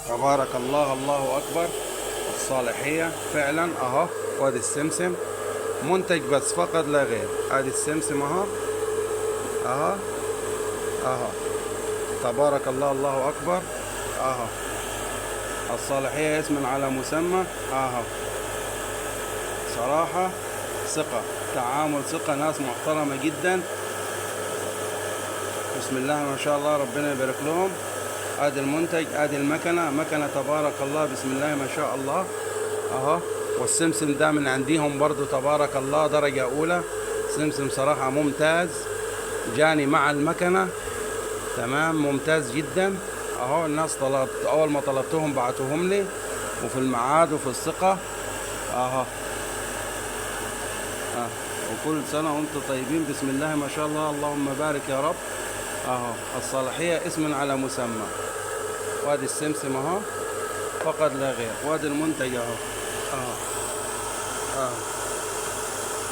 تبارك الله، الله اكبر. الصالحية فعلا اهو. وادي السمسم منتج بس فقط لا غير. ادي السمسم اهو اهو اهو. تبارك الله، الله اكبر اهو. الصالحية اسم على مسمى اهو. صراحة ثقة، تعامل ثقة، ناس محترمة جدا. بسم الله ما شاء الله، ربنا يبارك لهم. ادي المنتج، ادي المكنة، مكنة تبارك الله، بسم الله ما شاء الله اهو. والسمسم ده من عنديهم برضو تبارك الله درجة اولى. سمسم صراحة ممتاز، جاني مع المكنة تمام، ممتاز جدا اهو. الناس طلبت، اول ما طلبتهم بعتوهم لي، وفي الميعاد وفي الثقة اهو. وكل سنة وانتم طيبين. بسم الله ما شاء الله، اللهم بارك يا رب اهو. الصلاحية اسم على مسمى. وادي السمسم اهو فقط لا غير. وادي المنتج اهو اهو اهو.